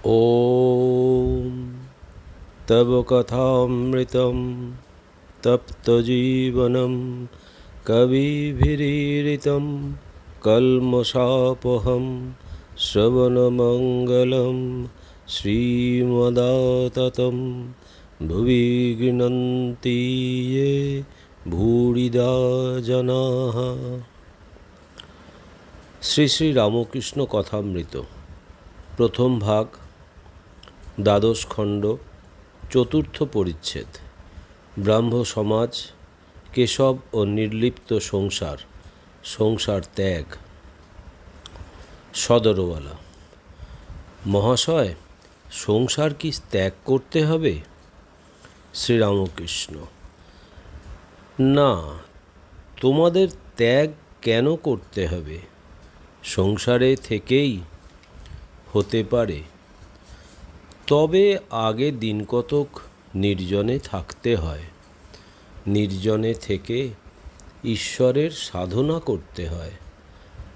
ॐ तव कथामृतं तप्तजीवनं कविभिरीडितं कल्मषापहं श्रवणमङ्गलं श्रीमदाततं भुवि गृह्णन्ति ये भूरिदा जनाः। শ্রী শ্রী রামকৃষ্ণ কথামৃত প্রথম ভাগ, দ্বাদশ খণ্ড, চতুর্থ পরিচ্ছেদ। ব্রাহ্ম সমাজ, কেশব ও নির্লিপ্ত সংসার, সংসার ত্যাগ। সদরওয়ালা: মহাশয়, সংসার কি ত্যাগ করতে হবে? শ্রীরামকৃষ্ণ: না, তোমাদের ত্যাগ কেন করতে হবে? সংসারে থেকেই হতে পারে, তবে আগে দিন কতক নির্জনে থাকতে হয়। নির্জনে থেকে ঈশ্বরের সাধনা করতে হয়।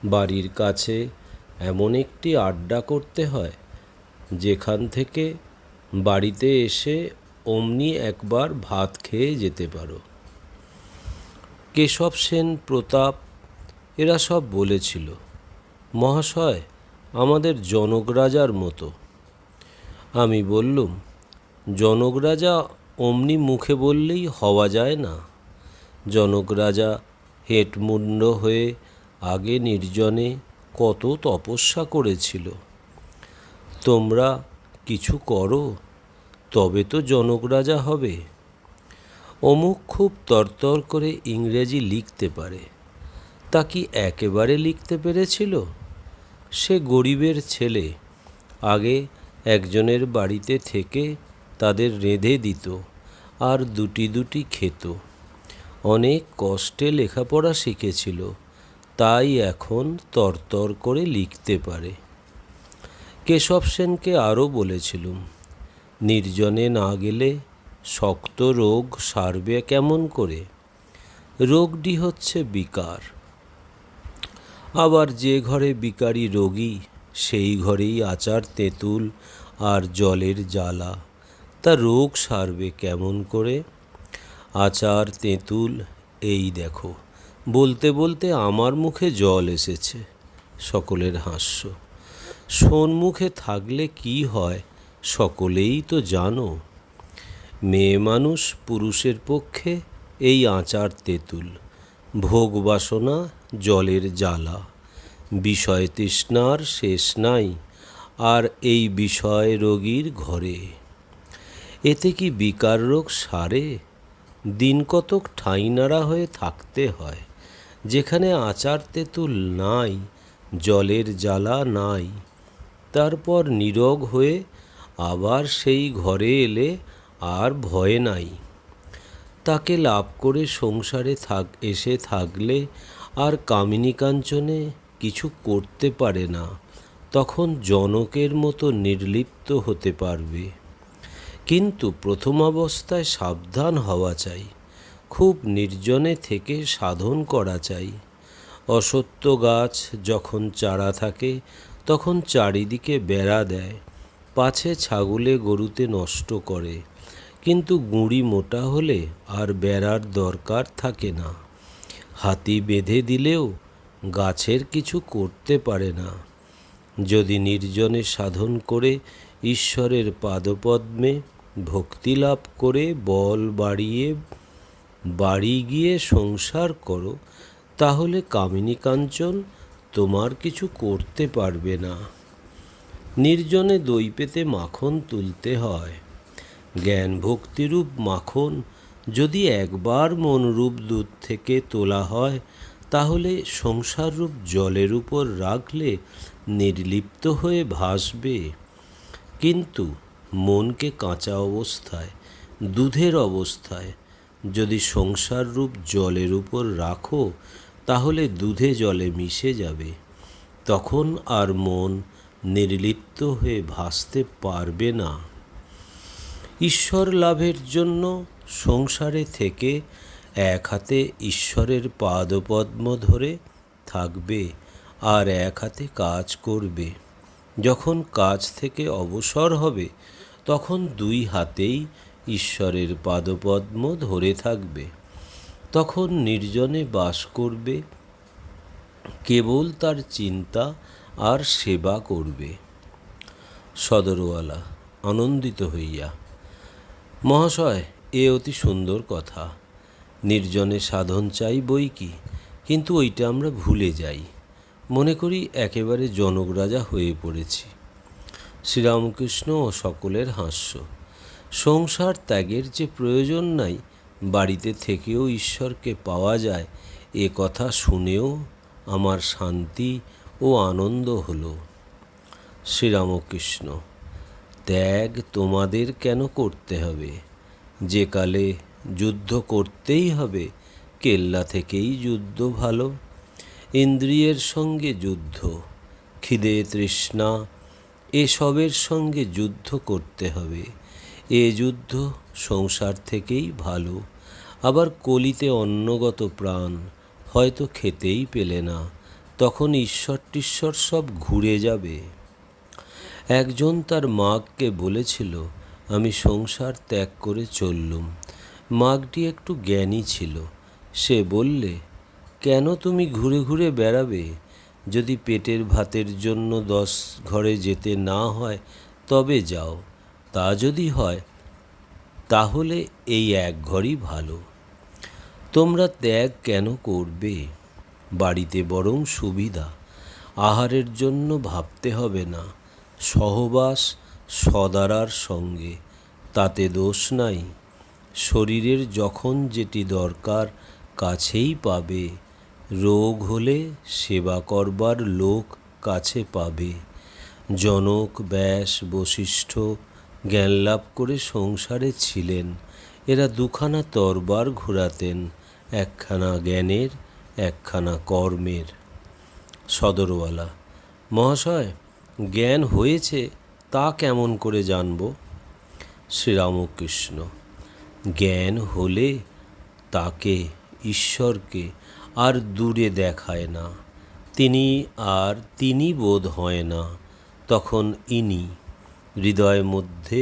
বাড়ির কাছে এমন একটি আড্ডা করতে হয় যেখান থেকে বাড়িতে এসে অমনি একবার ভাত খেয়ে যেতে পারো। কেশব সেন, প্রতাপ এরা সব বলেছিল, মহাশয়, আমাদের জনক রাজার মতো। আমি বললুম, জনক রাজা অমনি মুখে বললেই হওয়া যায় না। জনক রাজা হেটমুণ্ড হয়ে আগে নির্জনে কত তপস্যা করেছিল। তোমরা কিছু করো, তবে তো জনক রাজা হবে। অমুক খুব তরতর করে ইংরেজি লিখতে পারে, তা কি একেবারে লিখতে পেরেছিল? সে গরিবের ছেলে, আগে একজনের বাড়িতে থেকে তাদের রেঁধে দিত আর দুটি দুটি খেত। অনেক কষ্টে লেখাপড়া শিখেছিল, তাই এখন তরতর করে লিখতে পারে। কেশব সেনকে আরও বলেছিলুম, নির্জনে না গেলে শক্ত রোগ সারবে কেমন করে? রোগটি হচ্ছে বিকার। আবার যে ঘরে বিকারী রোগী, সেই ঘরেই আচার তেঁতুল আর জলের জ্বালা, তা রোগ সারবে কেমন করে? আচার তেঁতুল, এই দেখো। বলতে বলতে আমার মুখে জল এসেছে। সকলের হাস্য। সম্মুখে থাকলে কি হয় সকলেই তো জানো। মেয়ে মানুষ পুরুষের পক্ষে এই আচার তেঁতুল, ভোগ বাসনা জলের জ্বালা, বিষয় তৃষ্ণার শেষ নাই আর এই বিষয় রোগীর ঘরে। এতে কি বিকার রোগ সারে? দিন কতক ঠাঁইনাড়া হয়ে থাকতে হয়, যেখানে আচার তেঁতুল নাই, জলের জ্বালা নাই। তারপর নীরোগ হয়ে আবার সেই ঘরে এলে আর ভয় নাই। তাকে লাভ করে সংসারে এসে থাকলে আর কামিনী কাঞ্চনে কিছু করতে পারে না, তখন জনকের মতো নির্লিপ্ত হতে পারবে। কিন্তু প্রথম অবস্থায় সাবধান হওয়া চাই। খুব নির্জনে থেকে সাধন করা চাই। অশ্বত্থ গাছ যখন চারা থাকে তখন চারিদিকে বেড়া দেয়, পাছে ছাগলে গরুতে নষ্ট করে। কিন্তু গুঁড়ি মোটা হলে আর বেড়ার দরকার থাকে না। হাতি বেঁধে দিলেও গাছের কিছু করতে পারে না। যদি নির্জনে সাধন করে ঈশ্বরের পাদপদ্মে ভক্তি লাভ করে বল বাড়িয়ে বাড়ি গিয়ে সংসার করো, তাহলে কামিনী কাঞ্চন তোমার কিছু করতে পারবে না। নির্জনে দই পেতে মাখন তুলতে হয়। জ্ঞান ভক্তিরূপ মাখন যদি একবার মনরূপ দুধ থেকে তোলা হয়, তাহলে সংসাররূপ জলের উপর রাখলে নির্লিপ্ত হয়ে ভাসবে। কিন্তু মনকে কাঁচা অবস্থায়, দুধের অবস্থায় যদি সংসাররূপ জলের উপর রাখো, তাহলে দুধে জলে মিশে যাবে। তখন আর মন নির্লিপ্ত হয়ে ভাসতে পারবে না। ঈশ্বর লাভের জন্য সংসারে থেকে এক হাতে ঈশ্বরের পাদপদ্ম ধরে থাকবে আর এক হাতে কাজ করবে। যখন কাজ থেকে অবসর হবে তখন দুই হাতেই ঈশ্বরের পাদপদ্ম ধরে থাকবে। তখন নির্জনে বাস করবে, কেবল তার চিন্তা আর সেবা করবে। সদরওয়ালা আনন্দিত হইয়া, মহাশয়, এ অতি সুন্দর কথা। নির্জনে সাধন চাই বই কি, কিন্তু ওইটা আমরা ভুলে যাই, মনে করি একেবারে জনক রাজা হয়ে পড়েছি। শ্রীরামকৃষ্ণ ও সকলের হাস্য। সংসার ত্যাগের যে প্রয়োজন নাই, বাড়িতে থেকেও ঈশ্বরকে পাওয়া যায়, এ কথা শুনেও আমার শান্তি ও আনন্দ হলো। শ্রীরামকৃষ্ণ, ত্যাগ তোমাদের কেন করতে হবে? যে কালে যুদ্ধ করতেই হবে, কেল্লা থেকেই যুদ্ধ ভালো। ইন্দ্রিয়ের সঙ্গে যুদ্ধ, খিদে তৃষ্ণা এসবের সঙ্গে যুদ্ধ করতে হবে। এ যুদ্ধ সংসার থেকেই ভালো। আবার কলিতে অন্নগত প্রাণ, হয়তো খেতেই পেলে না, তখন ঈশ্বর টিশ্বর সব ঘুরে যাবে। একজন তার মাগকে বলেছিল, আমি সংসার ত্যাগ করে চললুম। মাগটি একটু জ্ঞানী ছিল। সে বললে, কেন তুমি ঘুরে ঘুরে বেড়াবে? যদি পেটের ভাতের জন্য 10 ঘরে যেতে না হয় তবে যাও, তা যদি হয় তাহলে এই এক ঘরই ভালো। তোমরা ত্যাগ কেন করবে? বাড়িতে বরং সুবিধা, আহারের জন্য ভাবতে হবে না। সহবাস সদারার সঙ্গে, তাতে দোষ নাই। শরীরের যখন যেটি দরকার কাছেই পাবে। রোগ হলে সেবা করবার লোক কাছে পাবে। জনক, ব্যাস, বশিষ্ঠ জ্ঞানলাভ করে সংসারে ছিলেন। এরা দুখানা তরবার ঘোরাতেন, একখানা জ্ঞানের, একখানা কর্মের। সদরওয়ালা, মহাশয়, জ্ঞান হয়েছে তা কেমন করে জানব? শ্রীরামকৃষ্ণ, জ্ঞান হলে তাকে, ঈশ্বরকে আর দূরে দেখায় না, তিনি বোধ হয় না। তখন ইনি হৃদয়ের মধ্যে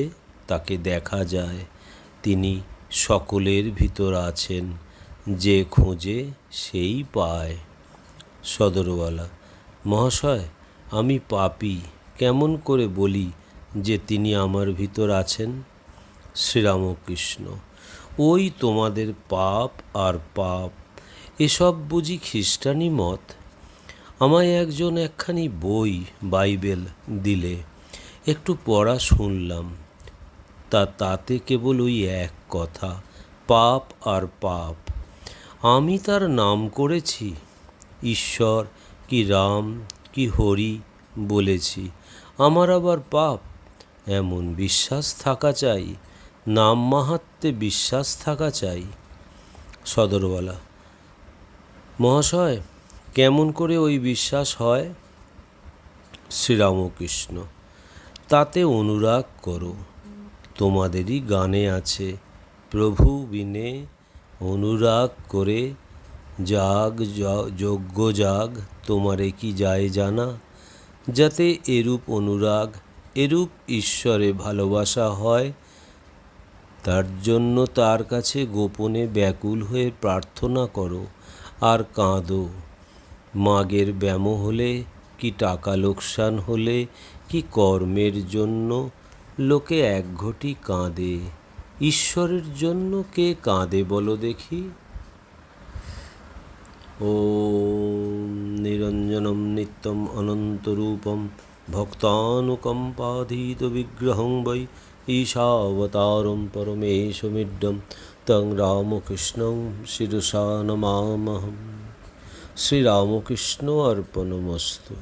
তাকে দেখা যায়। তিনি সকলের ভিতর আছেন, যে খোঁজে সেই পায়। সদরওয়ালা, মহাশয়, আমি পাপী, কেমন করে বলি যে তিনি আমার ভিতর আছেন? শ্রীরামকৃষ্ণ, ওই তোমাদের পাপ আর পাপ, এসব বুঝি খ্রিস্টানি মত? আমায় একজন একখানি বই, বাইবেল দিলে, একটু পড়া শুনলাম। তাতে কেবল ওই এক কথা, পাপ আর পাপ। আমি তার নাম করেছি, ঈশ্বর কি রাম কি হরি বলেছি, আমার আবার পাপ? এমন বিশ্বাস থাকা চাই, নাম মাহাত্ম্যে বিশ্বাস থাকা চাই। সদরওয়ালা, মহাশয়, কেমন করে ওই বিশ্বাস হয়? শ্রীরামকৃষ্ণ, তাতে অনুরাগ করো। তোমাদেরই গানে আছে, প্রভু বিনে অনুরাগ করে যজ্ঞ যাগ তোমারে কি যায় জানা। যাতে এরূপ অনুরাগ, এরূপ ঈশ্বরে ভালোবাসা হয়, তার জন্য তার কাছে গোপনে ব্যাকুল হয়ে প্রার্থনা করো আর কাঁদো। মাগের ব্যামো হলে কি টাকা লোকসান হলে কি কর্মের জন্য লোকে একঘটি কাঁদে, ঈশ্বরের জন্য কে কাঁদে বলো দেখি? ওম নিরঞ্জনম নিত্যম অনন্তরূপম ভক্তানুকম্পাধীত বিগ্রহং বৈ ঈশাবতারম পরমেশমিড্ডম তং রামকৃষ্ণং শিরসা নমামহম। শ্রীরামকৃষ্ণ অর্পণমস্তু।